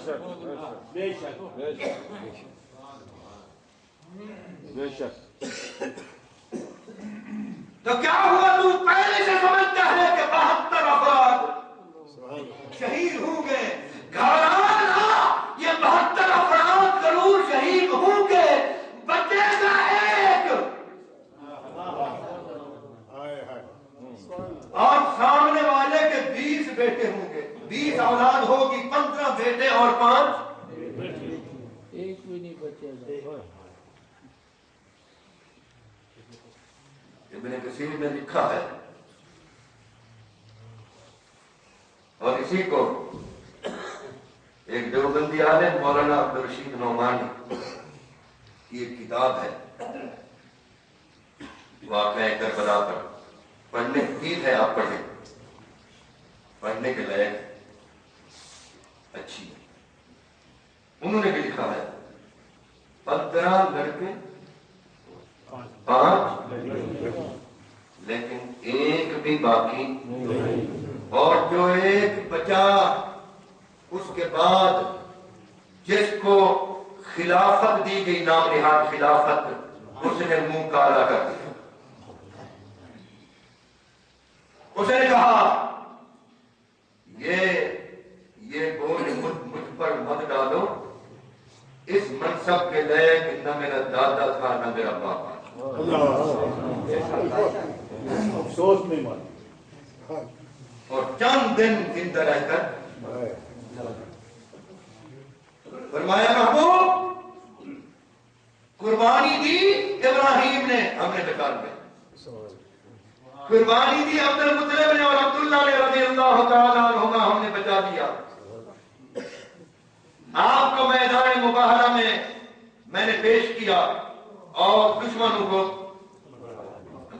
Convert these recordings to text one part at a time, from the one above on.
تو کیا ہوا؟ تو پہلے سے سمجھتا ہے کہ 72 افراد شہید ہوں گے، گھبرانا، یہ 72 افراد ضرور شہید ہوں گے، بچے گا ایک، اور سامنے والے کے 20 بیٹے ہوں گے، 20 اولاد ہوگی، 15 بیٹے اور 5 ایک بھی نہیں بچے گا۔ ابن کثیر نے لکھا ہے، اور اسی کو ایک دیوبندی عالم مولانا عبدالرشید نعمانی کی ایک کتاب ہے واقعہ کربلا پر، پڑھنے کی ہے، آپ پڑھیں، پڑھنے کے لائق اچھی ہے۔ انہوں نے بھی لکھا ہے 15 لڑکے 5 لیکن ایک بھی باقی، اور جو ایک بچا اس کے بعد جس کو خلافت دی گئی، نام نہاد خلافت، اس نے منہ کالا کر دیا۔ اس نے کہا یہ بوجھ مجھ پر مت ڈالو، اس منصب کے لائق نہ میرا دادا تھا نہ میرا باپ تھا۔ افسوس نہیں مانا، اور چند دن زندہ رہ کر فرمایا محبوب قربانی دی ابراہیم نے، ہم نے بچا لیا، قربانی دی عبد المطلب نے اور عبداللہ نے رضی اللہ تعالیٰ عنہما، ہم نے بچا دیا۔ آپ کو میدان مباہلہ میں نے پیش کیا اور دشمنوں کو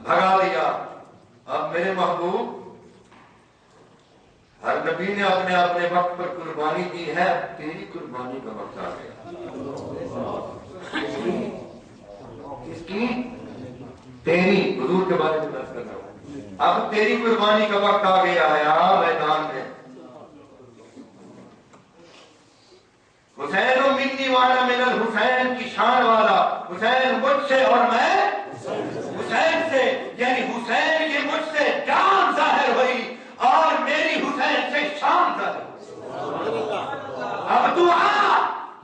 بھگا دیا۔ اب میرے محبوب، ہر نبی نے اپنے اپنے وقت پر قربانی دی ہے، تیری قربانی کا وقت آ گیا۔ کس کی؟ تیری، حضور کے بارے میں بات کر رہا ہوں۔ اب تیری قربانی کا وقت آ گیا ہے، آ میدان میں۔ حسین منی وانا من الحسین کی شان والا، حسین مجھ سے اور میں حسین سے، یعنی حسین کی مجھ سے جان ظاہر ہوئی اور میری حسین سے شان ظاہر ہوئی۔ اب تو آ،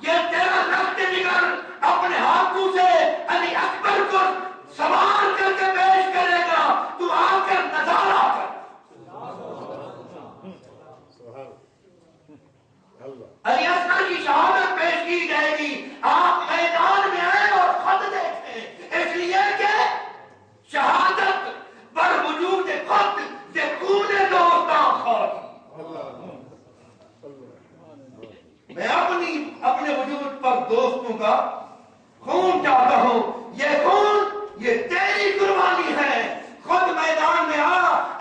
یہ تیرا رخت نگر اپنے ہاتھوں سے علی اکبر کو سوار کر کے پیش کرے گا، تو آ کر نظارہ کر۔ علی اصغر کی شہادت پیش کی جائے گی، آپ میدان میں آئے اور خود دیکھیں، اس لیے کہ شہادت بر وجود خود خون دوستاں خود۔ میں اپنے وجود پر دوستوں کا خون چاہتا ہوں، یہ خون، یہ تیری قربانی ہے، خود میدان میں آ۔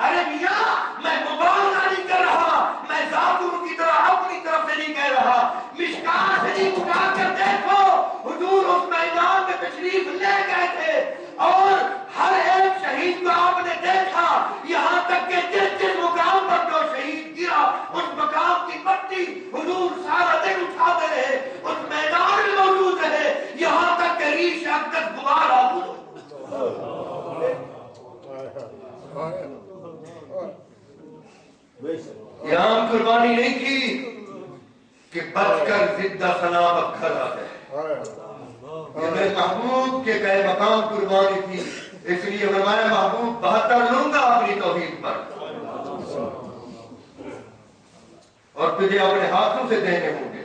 ارے میاں، میں مبالغہ نہیں کر رہا، میں ذاتوں کی طرح اپنی طرف سے نہیں کہہ رہا، مشکات سے اٹھا کر دیکھو، حضور اس میدان میں تشریف لے گئے تھے اور ہر ایک شہید کو آپ نے دیکھا، یہاں تک کہ جس مقام پر جو شہید گرا اس مقام کی مٹی حضور سارا دن اٹھاتے رہے، اس میدان میں موجود رہے، یہاں تک کہ ریش اقدس غبار آلود ہو۔ یہ عام قربانی نہیں تھی کہ بچ کر زندہ سلام اکھر آ جائے، یہ میرے محبوب کے گئے مقام قربانی تھی، اس لیے فرمایا محبوب 72 لوں گا اپنی توحید پر، اور تجھے اپنے ہاتھوں سے دینے ہوں گے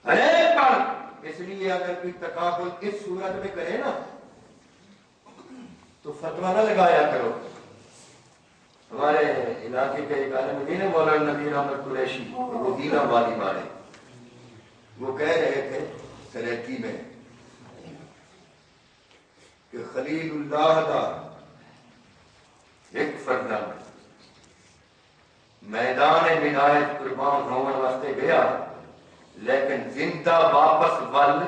ہر ایک پر۔ اس لیے اگر کوئی تقابل اس صورت میں کرے نا تو فتویٰ نہ لگایا کرو۔ ہمارے علاقے کے ایک عالم دین ہے مولانا نذیر احمد قریشی، وہ گیلا والی والے، وہ کہہ رہے تھے سریکی میں کہ خلیل اللہ کا ایک فردا میدان ولایت قربان ہونے واسطے گیا، لیکن زندہ واپس ول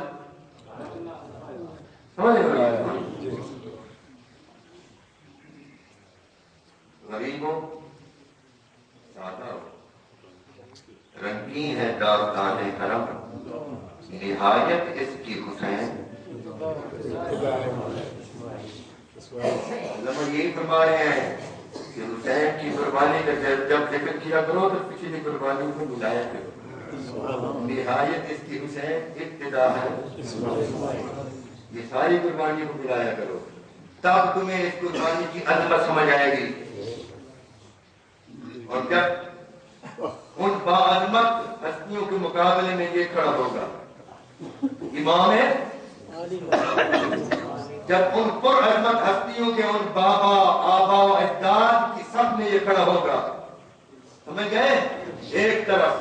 غریب ہو، سادہ ہو، رنگین ہے داستان کرم، نہایت اس کی حسین۔ علامہ یہی فرما رہے ہیں کہ حسین کی قربانی کا جب ذکر کیا کرو تو پچھلی قربانی کو ملایا کرو۔ نہایت اس کی حسین ابتدا ہے، یہ ساری قربانی کو ملایا کرو، تب تمہیں اس قربانی کی عظمت سمجھ آئے گی۔ اور جب ان باعظمت ہستیوں کے مقابلے میں یہ کھڑا ہوگا امام ہے، جب ان پر عظمت ہستیوں کے ان بابا آبا و اجداد کی سب میں یہ کھڑا ہوگا، سمجھ گئے؟ ایک طرف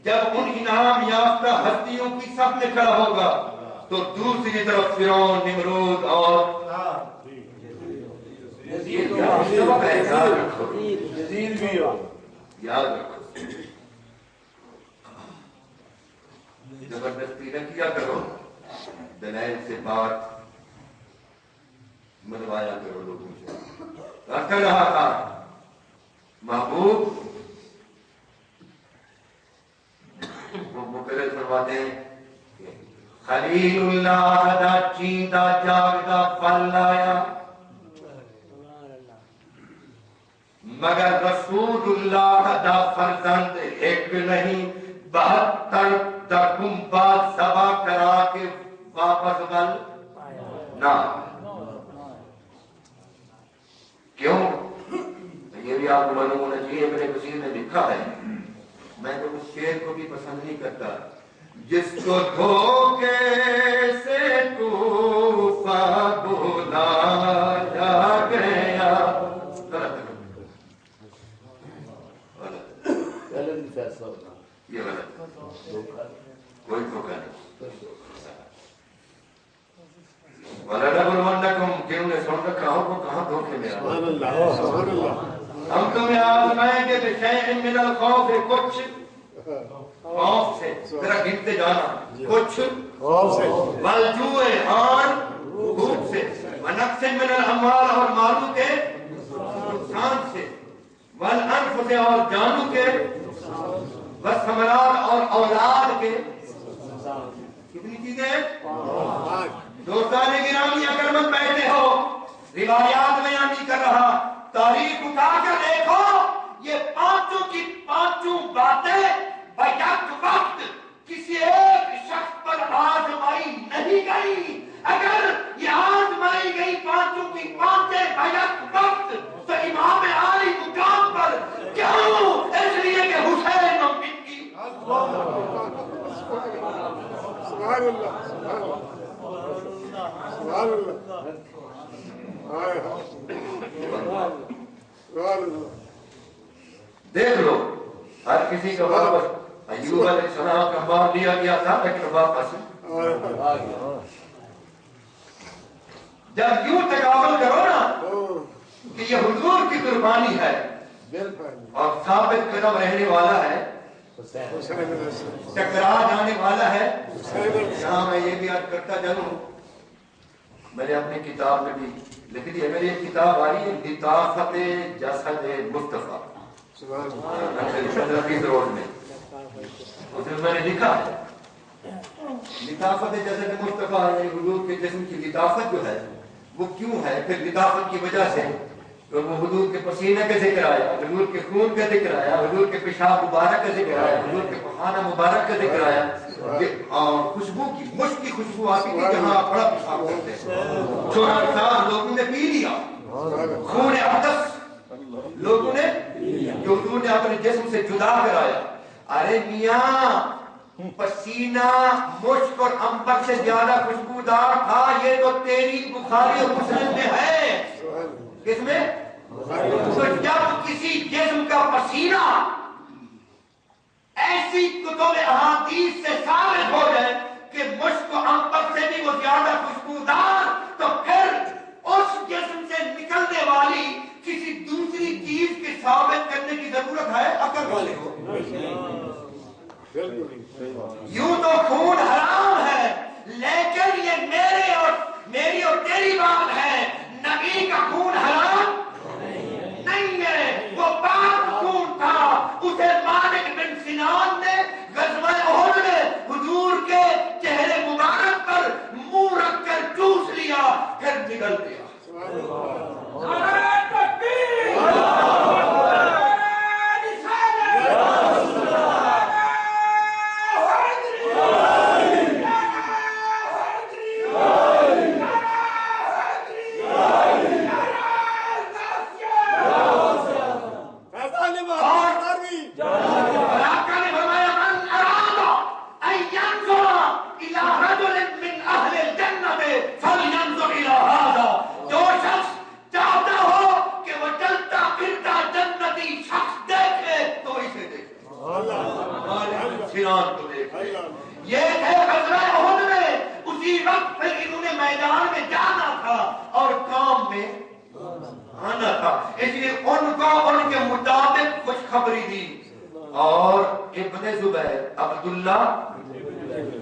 جب ان انعام یافتہ ہستیوں کی سب میں کھڑا ہوگا تو دوسری طرف فرعون، نمرود اور یزید بھی ہو، یاد رکھو، زبردستی نہ کیا کرو، دلائل سے بات منوایا کرو لوگوں سے۔ کر رہا تھا محبوب، وہ مقرر فرماتے ہیں خلیل اللہ دا چیندا جاگدا پل لایا، مگر رسول اللہ دا فرزند ایک نہیں 72 دکمبا سبا کرا کے واپس بل نہ۔ کیوں؟ یہ بھی آپ کو معلوم ہونا چاہیے، ابن کثیر نے لکھا ہے، میں تو اس شعر کو بھی پسند نہیں کرتا، جس کو دھوکے سے کوفہ بلایا گیا۔ یہ غلط، کوئی دھوکہ نہیں۔ وَلَنَبْلُوَنَّكُمْ کیوں نے سن رکھا ہوں وہ کہاں دھوکے میں ہم تمہیں آزمائیں گے بِشَيْءٍ مِّنَ الْخَوْفِ، کچھ خوف سے، ذرا گنتے جانا، کچھ خوف سے، وَالْجُوعِ اور بھوک سے، وَنَقْصٍ مِّنَ الْأَمْوَالِ اور مالوں کے نقصان سے، وَالْأَنفُسِ اور جانوں کے، وَالثَّمَرَاتِ اور اولاد کے۔ کتنی چیزیں ہیں؟ دوستان گرامی، اگر من بیٹھے ہو، روایات بیان نہیں کر رہا، تاریخ اٹھا کر دیکھو، یہ پانچوں کی پانچوں باتیں بیک وقت کسی ایک شخص پر آزمائی نہیں گئی۔ اگر یہ آزمائی گئی پانچوں کی پانچیں بیک وقت تو امام عالی مقام پر کیوں؟ اس لیے کہ حسین و بن کی سبحان اللہ، سبحان اللہ، دیکھ لو، ہر کسی کا واپس ایوب علیہ السلام کا مار لیا گیا تھا لیکن واپس آ گیا۔ جب یوں تقابل کرو نا کہ یہ حضور کی قربانی ہے اور ثابت قدم رہنے والا ہے، ٹکرا جانے والا ہے، یہاں میں یہ بھی عرض کرتا چلوں، میں نے اپنی کتاب میں بھی لکھ دی ہے، میری ایک کتاب آئی ہے لطافت جسد مصطفیٰ، روڈ میں، اس میں میں نے لکھا ہے لطافت جسد مصطفیٰ، یعنی حضور کے جسم کی لطافت جو ہے وہ کیوں ہے، پھر لطافت کی وجہ سے وہ حضور کے پسینے کا ذکر آیا، حضور کے خون کا ذکر آیا، حضور کے پیشاب مبارک کا ذکر آیا، حضور کے پخانہ مبارک کا ذکر آیا، اور خوشبو کی، مشک کی خوشبو آتی تھی جہاں بڑا پیشاب کرتے، چھوٹا پیشاب لوگوں نے پی لیا، خون اقدس لوگوں نے جو حضور نے اپنے جسم سے جدا کرایا۔ ارے میاں، پسینہ مشک اور عنبر سے زیادہ خوشبودار تھا، یہ تو تیری بخاری اور مسلم میں ہے۔ کس میں؟ تو جب کسی جسم کا پسینہ ایسی کتب احادیث سے ثابت ہو جائے کہ مشک و عنبر سے بھی وہ زیادہ خوشبودار، تو پھر اس جسم سے نکلنے والی کسی دوسری چیز کے ثابت کرنے کی ضرورت ہے؟ عقل والے ہو، یوں تو خون حرام ہے، لیکن یہ میری اور تیری بات ہے، نبی کا خون حرام نہیں ہے، وہ پاک خون تھا، اسے گران کو دیکھ لے. یہ تھے غزوہ احد میں. اسی وقت پھر انہوں نے میدان میں جانا تھا اور کام میں آنا تھا. اس لیے ان کو ان کے مطابق خوشخبری دی. اور ابن زبیر عبداللہ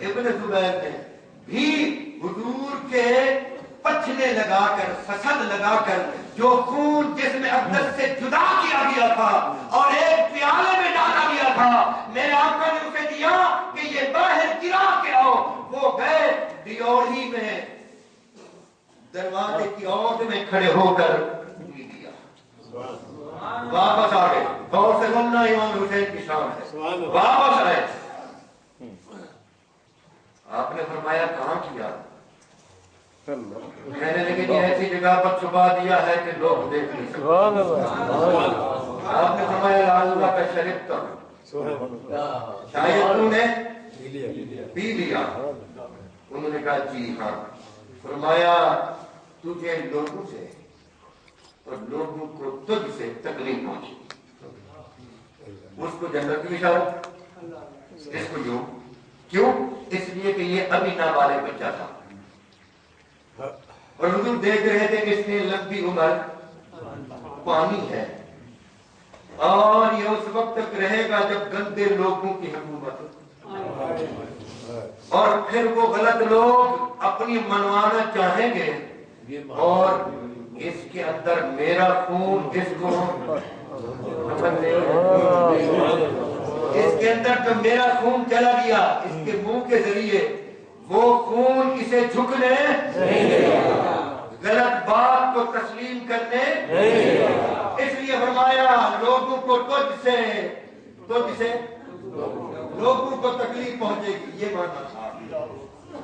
ابن زبیر نے بھی حضور کے پچھلے لگا کر فسد لگا کر جو خون جسم اقدس سے جدا کیا گیا تھا اور ایک پیالے میں ڈالا گیا تھا, میرے آقا نے اسے دیا کہ یہ باہر گرا کے آؤ. وہ گئے ڈیوڑی میں دروازے کی عورت میں کھڑے ہو کر پی دیا. واپس آ گئے. غور سے سننا امام حسین کی شان ہے. واپس آئے. آپ نے فرمایا کہاں کیا؟ کہنے لگے کہ ایسی جگہ پر چھپا دیا ہے کہ لوگ دیکھ نہیں سکتے. آپ نے فرمایا اللہ کا شریف تھا, شاید تم نے پی لیا. انہوں نے کہا جی ہاں. فرمایا تجھے لوگوں سے اور لوگوں کو تجھ سے تکلیف پہنچی. اس کو جنت کی بشارت, اس کو یوں کیوں؟ اس لیے کہ یہ ابھی نابالغ بچہ تھا اور حضور دیکھ رہے تھے کہ اس نے لمبی عمر پانی ہے اور یہ اس وقت تک رہے گا جب گندے لوگوں کی حکومت, اور پھر وہ غلط لوگ اپنی منوانا چاہیں گے اور اس کے اندر میرا خون اس کو اس کے اندر جو میرا خون چلا گیا اس کے منہ کے ذریعے وہ خون اسے جھکنے غلط بات کو تسلیم کرنے. اس لیے فرمایا لوگوں کو تجھ سے لوگوں کو تکلیف پہنچے گی. یہ مانا تھا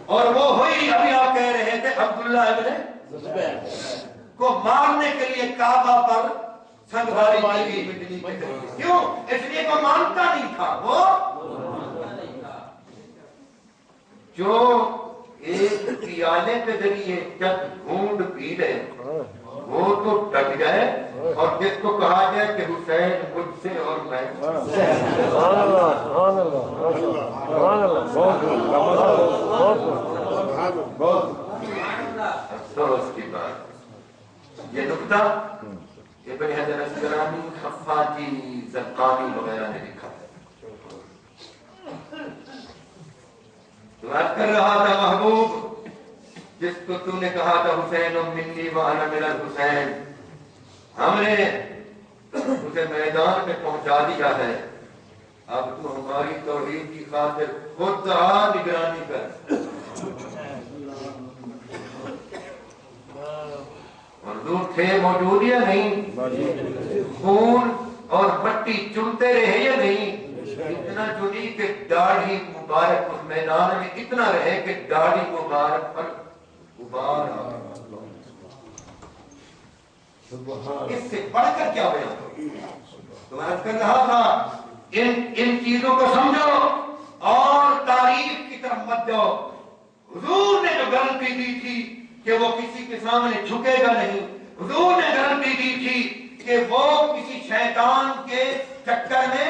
اور وہ ہوئی. ابھی آپ کہہ رہے تھے عبداللہ ابن کو مارنے کے لیے کعبہ پر سنگھاری کی. کیوں؟ اس لیے وہ مانتا نہیں تھا. وہ جو ایک پیالے کے ذریعے جب گھونڈ پی لے وہ تو ڈٹ گئے, اور جس کو کہا جائے کہ حسین مجھ سے اور میں افسوس کی بات. یہ نکتہ ابن حجر اسقلانی, خفاجی, زرقانی وغیرہ نے لکھا ہے. بات کر رہا تھا محبوب جس کو تو نے کہا تھا حسین منی وانا من الحسین, ہم نے اسے میدان میں پہنچا دیا ہے. اب تو ہماری توحید کی خاطر خود نگرانی کر. حضور تھے موجود یا نہیں؟ خون اور مٹی چنتے رہے یا نہیں؟ اتنا چنی کہ داڑھی مبارک اس میدان میں اتنا رہے کہ داڑھی مبارک پر غبار آ. اس سے بڑھ کر کیا بیان تو میں کر رہا تھا. ان چیزوں کو سمجھو اور تاریخ کی طرف مت جاؤ. حضور نے جو گارنٹی دی تھی کہ وہ کسی کے سامنے جھکے گا نہیں, حضور نے گارنٹی دی تھی کہ وہ کسی شیطان کے چکر میں